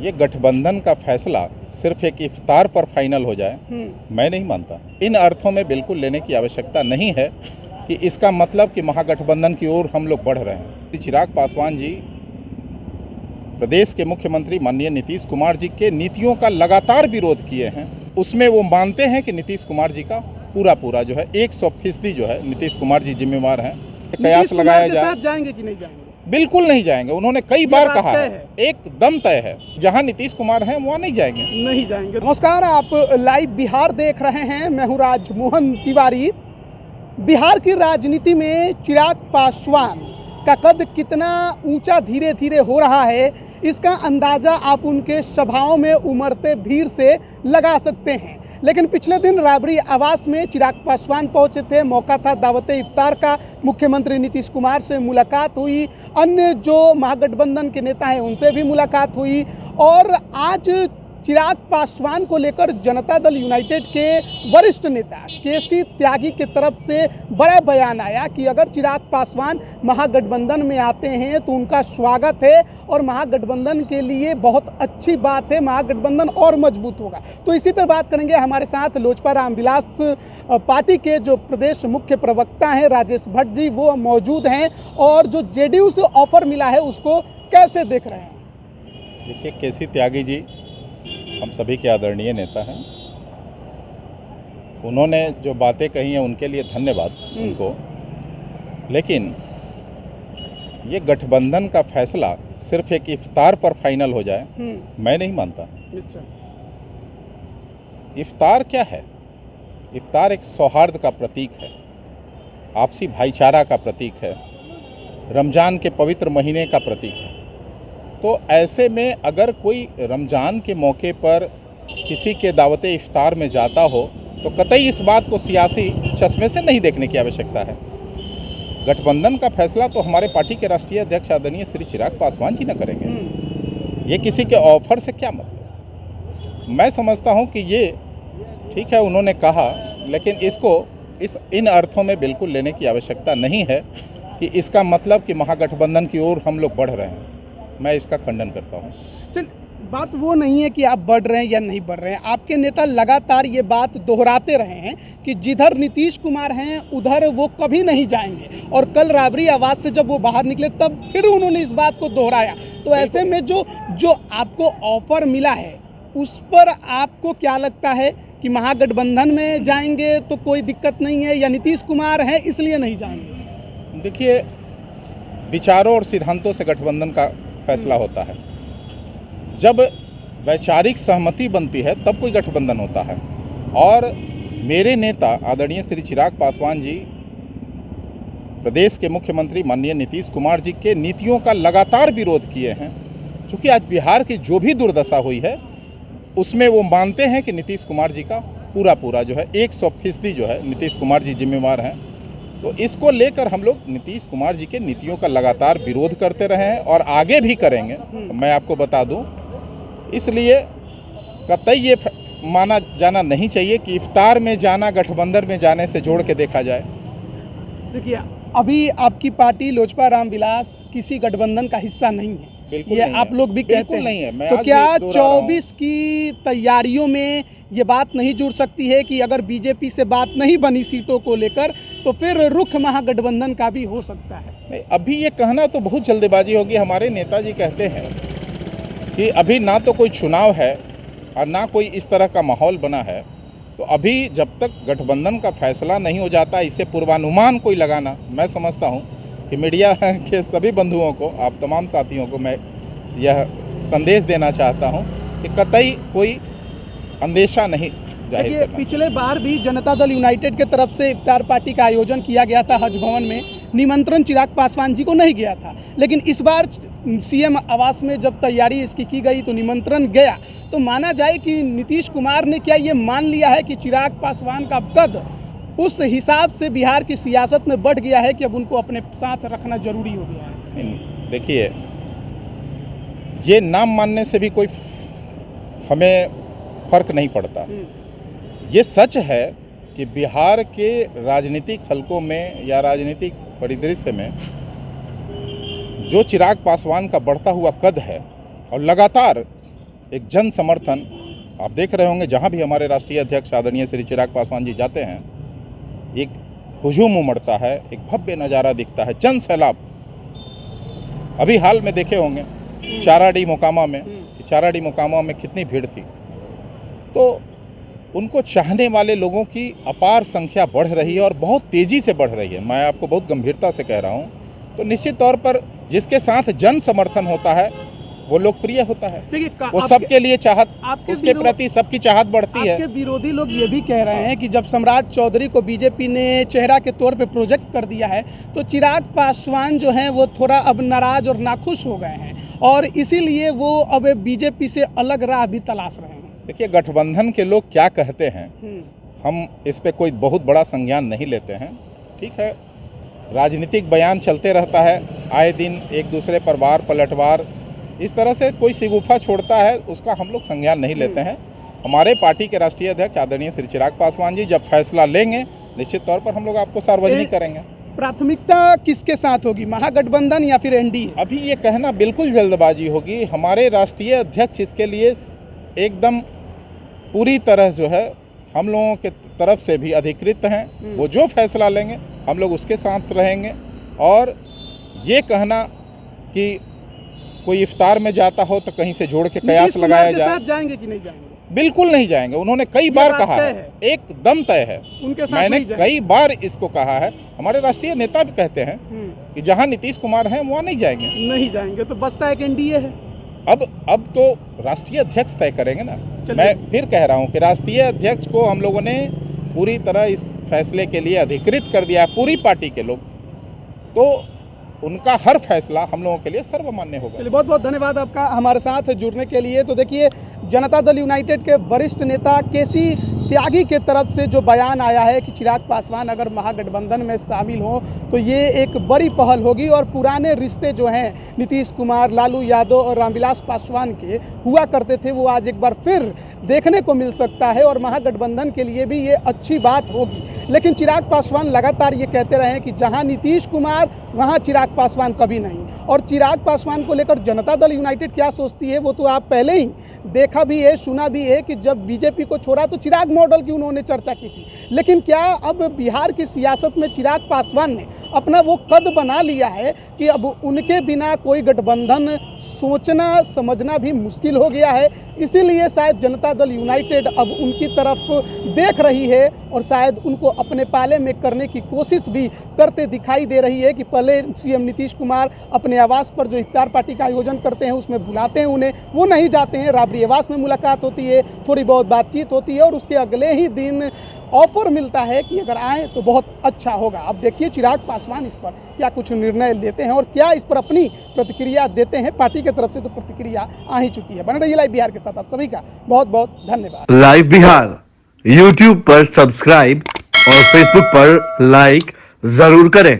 ये गठबंधन का फैसला सिर्फ एक इफ्तार पर फाइनल हो जाए, मैं नहीं मानता। इन अर्थों में बिल्कुल लेने की आवश्यकता नहीं है कि इसका मतलब कि महागठबंधन की ओर हम लोग बढ़ रहे हैं। चिराग पासवान जी प्रदेश के मुख्यमंत्री माननीय नीतीश कुमार जी के नीतियों का लगातार विरोध किए हैं। उसमें वो मानते हैं कि नीतीश कुमार जी का पूरा जो है 100% जो है नीतीश कुमार जी जिम्मेवार हैं। कयास लगाया जाए, जाएंगे कि नहीं जाएंगे? बिल्कुल नहीं जाएंगे। उन्होंने कई बार कहा है, एकदम तय है, जहां नीतीश कुमार हैं वहां नहीं जाएंगे। नमस्कार, आप लाइव बिहार देख रहे हैं। मैं हूं राजमोहन तिवारी। बिहार की राजनीति में चिराग पासवान का कद कितना ऊंचा धीरे धीरे हो रहा है, इसका अंदाजा आप उनके सभाओं में उमड़ते भीड़ से लगा सकते हैं। लेकिन पिछले दिन राबड़ी आवास में चिराग पासवान पहुंचे थे। मौका था दावते इफ्तार का। मुख्यमंत्री नीतीश कुमार से मुलाकात हुई, अन्य जो महागठबंधन के नेता हैं उनसे भी मुलाकात हुई। और आज चिराग पासवान को लेकर जनता दल यूनाइटेड के वरिष्ठ नेता केसी त्यागी की तरफ से बड़ा बयान आया कि अगर चिराग पासवान महागठबंधन में आते हैं तो उनका स्वागत है और महागठबंधन के लिए बहुत अच्छी बात है, महागठबंधन और मजबूत होगा। तो इसी पर बात करेंगे। हमारे साथ लोजपा रामविलास पार्टी के जो प्रदेश मुख्य प्रवक्ता हैं राजेश भट्ट जी, वो मौजूद हैं। और जो जेडीयू से ऑफर मिला है उसको कैसे देख रहे हैं? देखिए, केसी त्यागी जी हम सभी के आदरणीय नेता हैं। उन्होंने जो बातें कही हैं उनके लिए धन्यवाद उनको। लेकिन ये गठबंधन का फैसला सिर्फ एक इफ्तार पर फाइनल हो जाए, मैं नहीं मानता। इफ्तार क्या है? इफ्तार एक सौहार्द का प्रतीक है, आपसी भाईचारा का प्रतीक है, रमज़ान के पवित्र महीने का प्रतीक है। तो ऐसे में अगर कोई रमज़ान के मौके पर किसी के दावते इफ्तार में जाता हो तो कतई इस बात को सियासी चश्मे से नहीं देखने की आवश्यकता है। गठबंधन का फैसला तो हमारे पार्टी के राष्ट्रीय अध्यक्ष आदरणीय श्री चिराग पासवान जी न करेंगे। ये किसी के ऑफर से क्या मतलब? मैं समझता हूँ कि ये ठीक है, उन्होंने कहा, लेकिन इसको इन अर्थों में बिल्कुल लेने की आवश्यकता नहीं है कि इसका मतलब कि महागठबंधन की ओर हम लोग बढ़ रहे हैं। मैं इसका खंडन करता हूँ। चल, बात वो नहीं है कि आप बढ़ रहे हैं या नहीं बढ़ रहे हैं। आपके नेता लगातार ये बात दोहराते रहे हैं कि जिधर नीतीश कुमार हैं उधर वो कभी नहीं जाएंगे। और कल राबड़ी आवास से जब वो बाहर निकले तब फिर उन्होंने इस बात को दोहराया। तो ऐसे में जो आपको ऑफर मिला है उस पर आपको क्या लगता है कि महागठबंधन में जाएंगे तो कोई दिक्कत नहीं है, या नीतीश कुमार हैं इसलिए नहीं जाएंगे? देखिए, विचारों और सिद्धांतों से गठबंधन का फैसला होता है। जब वैचारिक सहमति बनती है तब कोई गठबंधन होता है। और मेरे नेता आदरणीय श्री चिराग पासवान जी प्रदेश के मुख्यमंत्री माननीय नीतीश कुमार जी के नीतियों का लगातार विरोध किए हैं। क्योंकि आज बिहार की जो भी दुर्दशा हुई है उसमें वो मानते हैं कि नीतीश कुमार जी का पूरा जो है 100% जो है नीतीश कुमार जी जिम्मेवार हैं। तो इसको लेकर हम लोग नीतीश कुमार जी के नीतियों का लगातार विरोध करते रहे हैं और आगे भी करेंगे। मैं आपको बता दूं, इसलिए कतई ये माना जाना नहीं चाहिए कि इफ्तार में जाना गठबंधन में जाने से जोड़ के देखा जाए। देखिए, अभी आपकी पार्टी लोजपा रामविलास किसी गठबंधन का हिस्सा नहीं है, ये नहीं आप है। लोग भी कहते हैं। नहीं है। मैं तो क्या 24 की तैयारियों में ये बात नहीं जुड़ सकती है कि अगर बीजेपी से बात नहीं बनी सीटों को लेकर तो फिर रुख महागठबंधन का भी हो सकता है? नहीं, अभी ये कहना तो बहुत जल्दबाजी होगी। हमारे नेताजी कहते हैं कि अभी ना तो कोई चुनाव है और ना कोई इस तरह का माहौल बना है। तो अभी जब तक गठबंधन का फैसला नहीं हो जाता, इससे पूर्वानुमान कोई लगाना, मैं समझता हूँ कि मीडिया के सभी बंधुओं को, आप तमाम साथियों को मैं यह संदेश देना चाहता हूँ कि कतई कोई अंदेशा नहीं जाहिर करना। पिछले बार भी जनता दल यूनाइटेड के तरफ से इफ्तार पार्टी का आयोजन किया गया था हज भवन में, निमंत्रण चिराग पासवान जी को नहीं गया था। लेकिन इस बार सीएम आवास में जब तैयारी इसकी की गई तो निमंत्रण गया। तो माना जाए कि नीतीश कुमार ने क्या ये मान लिया है कि चिराग पासवान का कद उस हिसाब से बिहार की सियासत में बढ़ गया है कि अब उनको अपने साथ रखना जरूरी हो गया है? देखिए, ये नाम मानने से भी कोई हमें फर्क नहीं पड़ता। ये सच है कि बिहार के राजनीतिक हलकों में या राजनीतिक परिदृश्य में जो चिराग पासवान का बढ़ता हुआ कद है और लगातार एक जन समर्थन, आप देख रहे होंगे जहाँ भी हमारे राष्ट्रीय अध्यक्ष आदरणीय श्री चिराग पासवान जी जाते हैं, एक हुजूम उमड़ता है, एक भव्य नज़ारा दिखता है, जन सैलाब। अभी हाल में देखे होंगे चाराडी मोकामा में, चाराडी मोकामा में कितनी भीड़ थी। तो उनको चाहने वाले लोगों की अपार संख्या बढ़ रही है और बहुत तेज़ी से बढ़ रही है। मैं आपको बहुत गंभीरता से कह रहा हूँ। तो निश्चित तौर पर जिसके साथ जन समर्थन होता है वो लोकप्रिय होता है, वो सबके लिए चाहत, उसके प्रति सबकी चाहत बढ़ती है। आपके विरोधी लोग ये भी कह रहे हैं कि जब सम्राट चौधरी को बीजेपी ने चेहरा के तौर पे प्रोजेक्ट कर दिया है तो चिराग पासवान जो हैं वो थोड़ा अब नाराज और नाखुश हो गए हैं और इसीलिए वो अब बीजेपी से अलग राह भी तलाश रहे हैं। देखिए, गठबंधन के लोग क्या कहते हैं, हम इस पे कोई बहुत बड़ा संज्ञान नहीं लेते हैं। ठीक है, राजनीतिक बयान चलते रहता है, आए दिन एक दूसरे पर वार पलटवार इस तरह से कोई सिगुफा छोड़ता है, उसका हम लोग संज्ञान नहीं लेते हैं। हमारे पार्टी के राष्ट्रीय अध्यक्ष आदरणीय श्री चिराग पासवान जी जब फैसला लेंगे निश्चित तौर पर हम लोग आपको सार्वजनिक करेंगे। प्राथमिकता किसके साथ होगी, महागठबंधन या फिर एनडीए? अभी ये कहना बिल्कुल जल्दबाजी होगी। हमारे राष्ट्रीय अध्यक्ष इसके लिए एकदम पूरी तरह जो है हम लोगों के तरफ से भी अधिकृत हैं। वो जो फैसला लेंगे हम लोग उसके साथ रहेंगे। और ये कहना कि कोई इफ्तार में जाता हो तो कहीं से जोड़ के कयास लगाया जाए, साथ जाएंगे कि नहीं जाएंगे? बिल्कुल नहीं जाएंगे। उन्होंने कई बार कहा है, एकदम तय है, उनके साथ मैंने कई बार इसको कहा है। हमारे राष्ट्रीय नेता भी कहते हैं कि जहां नीतीश कुमार हैं वहां नहीं जाएंगे। तो बसता एक एनडीए है। अब तो राष्ट्रीय अध्यक्ष तय करेंगे ना। मैं फिर कह रहा हूं कि राष्ट्रीय अध्यक्ष को हम लोगों ने पूरी तरह इस फैसले के लिए अधिकृत कर दिया है, पूरी पार्टी के लोग। तो उनका हर फैसला हम लोगों के लिए सर्वमान्य होगा। चलिए, बहुत बहुत धन्यवाद आपका हमारे साथ जुड़ने के लिए। तो देखिए, जनता दल यूनाइटेड के वरिष्ठ नेता केसी त्यागी के तरफ से जो बयान आया है कि चिराग पासवान अगर महागठबंधन में शामिल हो तो ये एक बड़ी पहल होगी और पुराने रिश्ते जो हैं नीतीश कुमार, लालू यादव और रामविलास पासवान के हुआ करते थे वो आज एक बार फिर देखने को मिल सकता है और महागठबंधन के लिए भी ये अच्छी बात होगी। लेकिन चिराग पासवान लगातार ये कहते रहे हैं कि जहां नीतीश कुमार वहां चिराग पासवान कभी नहीं। और चिराग पासवान को लेकर जनता दल यूनाइटेड क्या सोचती है वो तो आप पहले ही देखा भी है, सुना भी है कि जब बीजेपी को छोड़ा तो चिराग मॉडल की उन्होंने चर्चा की थी। लेकिन क्या अब बिहार की सियासत में चिराग पासवान ने अपना वो कद बना लिया है कि अब उनके बिना कोई गठबंधन सोचना समझना भी मुश्किल हो गया है? इसीलिए शायद जनता दल यूनाइटेड अब उनकी तरफ देख रही है और शायद उनको अपने पाले में करने की कोशिश भी करते दिखाई दे रही है कि पहले सीएम नीतीश कुमार अपने आवास पर जो इफ्तार पार्टी का आयोजन करते हैं उसमें बुलाते हैं उन्हें, वो नहीं जाते हैं। राबड़ी आवास में मुलाकात होती है, थोड़ी बहुत बातचीत होती है और उसके अगले ही दिन ऑफर मिलता है कि अगर आए तो बहुत अच्छा होगा। अब देखिए चिराग पासवान इस पर क्या कुछ निर्णय लेते हैं और क्या इस पर अपनी प्रतिक्रिया देते हैं। पार्टी की तरफ से तो प्रतिक्रिया आ ही चुकी है। बने रहिए लाइव बिहार के साथ। आप सभी का बहुत बहुत धन्यवाद। लाइव बिहार यूट्यूब पर सब्सक्राइब और फेसबुक पर लाइक जरूर करें।